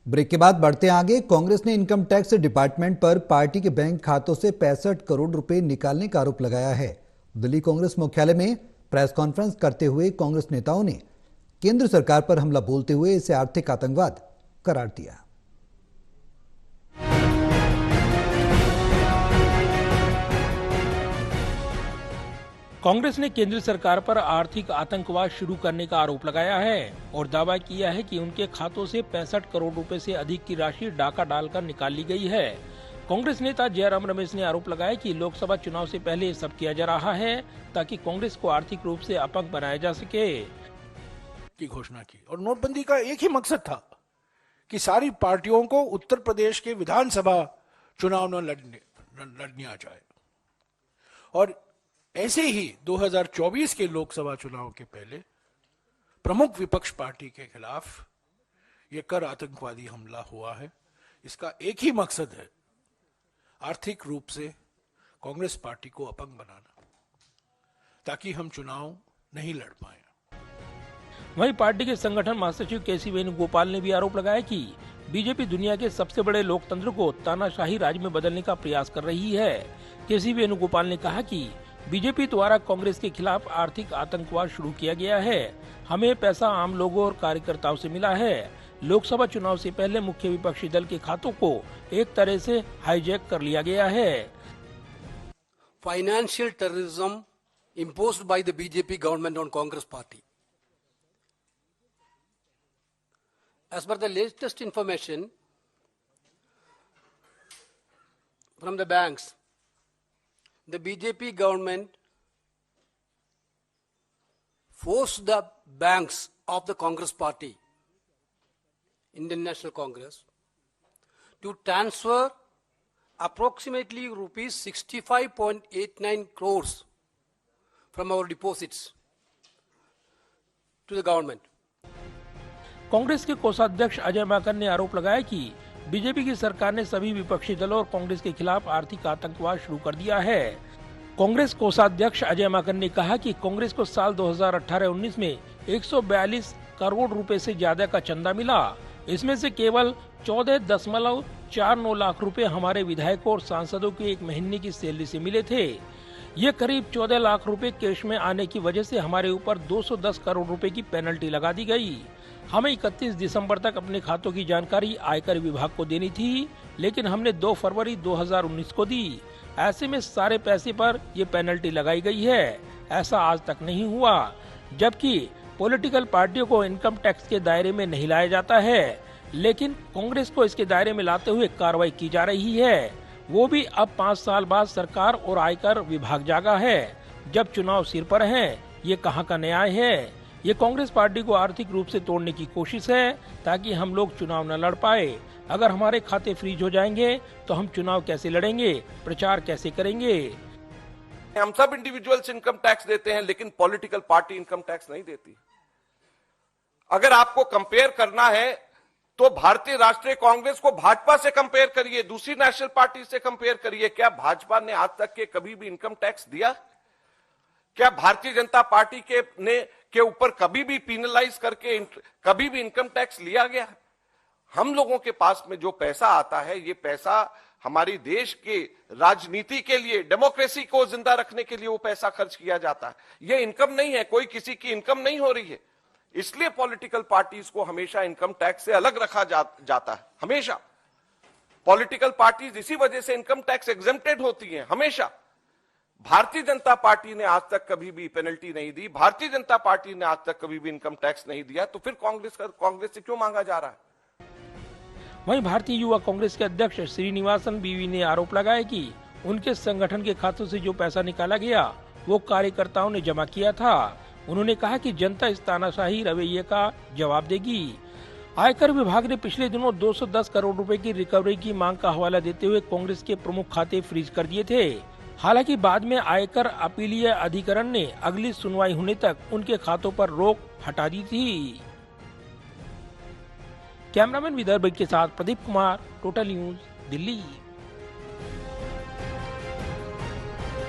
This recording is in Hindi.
ब्रेक के बाद बढ़ते आगे। कांग्रेस ने इनकम टैक्स डिपार्टमेंट पर पार्टी के बैंक खातों से 65 करोड़ रुपए निकालने का आरोप लगाया है। दिल्ली कांग्रेस मुख्यालय में प्रेस कॉन्फ्रेंस करते हुए कांग्रेस नेताओं ने केंद्र सरकार पर हमला बोलते हुए इसे आर्थिक आतंकवाद करार दिया। कांग्रेस ने केंद्र सरकार पर आर्थिक आतंकवाद शुरू करने का आरोप लगाया है और दावा किया है कि उनके खातों से 65 करोड़ रुपए से अधिक की राशि डाका डालकर निकाल ली गई है। कांग्रेस नेता जयराम रमेश ने आरोप लगाया कि लोकसभा चुनाव से पहले ये सब किया जा रहा है ताकि कांग्रेस को आर्थिक रूप से अपंग बनाया जा सके। की घोषणा की और नोटबंदी का एक ही मकसद था कि सारी पार्टियों को उत्तर प्रदेश के विधानसभा चुनाव न लड़ने आ जाए। और ऐसे ही 2024 के लोकसभा चुनाव के पहले प्रमुख विपक्ष पार्टी के खिलाफ यह कर आतंकवादी हमला हुआ है। इसका एक ही मकसद है, आर्थिक रूप से कांग्रेस पार्टी को अपंग बनाना, ताकि हम चुनाव नहीं लड़ पाए। वहीं पार्टी के संगठन महासचिव केसी वेणुगोपाल ने भी आरोप लगाया कि बीजेपी दुनिया के सबसे बड़े लोकतंत्र को तानाशाही राज में बदलने का प्रयास कर रही है। केसी वेणुगोपाल ने कहा कि बीजेपी द्वारा कांग्रेस के खिलाफ आर्थिक आतंकवाद शुरू किया गया है। हमें पैसा आम लोगों और कार्यकर्ताओं से मिला है। लोकसभा चुनाव से पहले मुख्य विपक्षी दल के खातों को एक तरह से हाईजैक कर लिया गया है। Financial terrorism imposed by the BJP government on Congress party. As per the latest information from the banks, the BJP government forced the banks of the Congress party, Indian National Congress, to transfer approximately rupees 65.89 crores from our deposits to the government. Congress के कोषाध्यक्ष अजय माकन ने आरोप लगाया कि बीजेपी की सरकार ने सभी विपक्षी दलों और कांग्रेस के खिलाफ आर्थिक आतंकवाद शुरू कर दिया है। कांग्रेस कोषाध्यक्छ अजय माकन ने कहा कि कांग्रेस को साल 2018-19 में 142 करोड़ रुपए से ज्यादा का चंदा मिला। इसमें से केवल 14.49 लाख रुपए हमारे विधायकों और सांसदों की एक महीने की सैलरी से मिले थे। ये करीब 14 लाख रुपए कैश में आने की वजह से हमारे ऊपर 210 करोड़ रुपए की पेनल्टी लगा दी गई। हमें 31 दिसंबर तक अपने खातों की जानकारी आयकर विभाग को देनी थी, लेकिन हमने 2 फरवरी 2019 को दी। ऐसे में सारे पैसे पर ये पेनल्टी लगाई गई है। ऐसा आज तक नहीं हुआ, जबकि पॉलिटिकल पार्टियों को इनकम टैक्स के दायरे में नहीं लाया जाता है, लेकिन कांग्रेस को इसके दायरे में लाते हुए कार्रवाई की जा रही है। वो भी अब 5 साल बाद सरकार और आयकर विभाग जागा है, जब चुनाव सिर पर है। ये कहाँ का न्याय है? ये कांग्रेस पार्टी को आर्थिक रूप से तोड़ने की कोशिश है, ताकि हम लोग चुनाव न लड़ पाए। अगर हमारे खाते फ्रीज हो जाएंगे तो हम चुनाव कैसे लड़ेंगे, प्रचार कैसे करेंगे? हम सब इंडिविजुअल्स इनकम टैक्स देते हैं, लेकिन पॉलिटिकल पार्टी इनकम टैक्स नहीं देती। अगर आपको कंपेयर करना है तो भारतीय राष्ट्रीय कांग्रेस को भाजपा से कंपेयर करिए, दूसरी नेशनल पार्टी से कंपेयर करिए। क्या भाजपा ने आज तक के कभी भी इनकम टैक्स दिया? क्या भारतीय जनता पार्टी के ऊपर कभी भी पीनलाइज करके कभी भी इनकम टैक्स लिया गया? हम लोगों के पास में जो पैसा आता है, ये पैसा हमारी देश के राजनीति के लिए, डेमोक्रेसी को जिंदा रखने के लिए वो पैसा खर्च किया जाता है। ये इनकम नहीं है, कोई किसी की इनकम नहीं हो रही है। इसलिए पॉलिटिकल पार्टीज को हमेशा इनकम टैक्स से अलग रखा जाता है। हमेशा पॉलिटिकल पार्टीज इसी वजह से इनकम टैक्स एग्जेम्प्टेड होती हैं। हमेशा भारतीय जनता पार्टी ने आज तक कभी भी पेनल्टी नहीं दी, भारतीय जनता पार्टी ने आज तक कभी भी इनकम टैक्स नहीं दिया, तो फिर कांग्रेस से क्यों मांगा जा रहा है? वहीं भारतीय युवा कांग्रेस के अध्यक्ष श्रीनिवासन बीवी ने आरोप लगाया कि उनके संगठन के खातों से जो पैसा निकाला गया वो कार्यकर्ताओं ने जमा किया था। उन्होंने कहा कि जनता इस तानाशाही रवैये का जवाब देगी। आयकर विभाग ने पिछले दिनों 210 करोड़ रुपए की रिकवरी की मांग का हवाला देते हुए कांग्रेस के प्रमुख खाते फ्रीज कर दिए थे। हालांकि बाद में आयकर अपीलीय अधिकरण ने अगली सुनवाई होने तक उनके खातों पर रोक हटा दी थी। कैमरामैन विदर्भ के साथ प्रदीप कुमार, टोटल न्यूज, दिल्ली।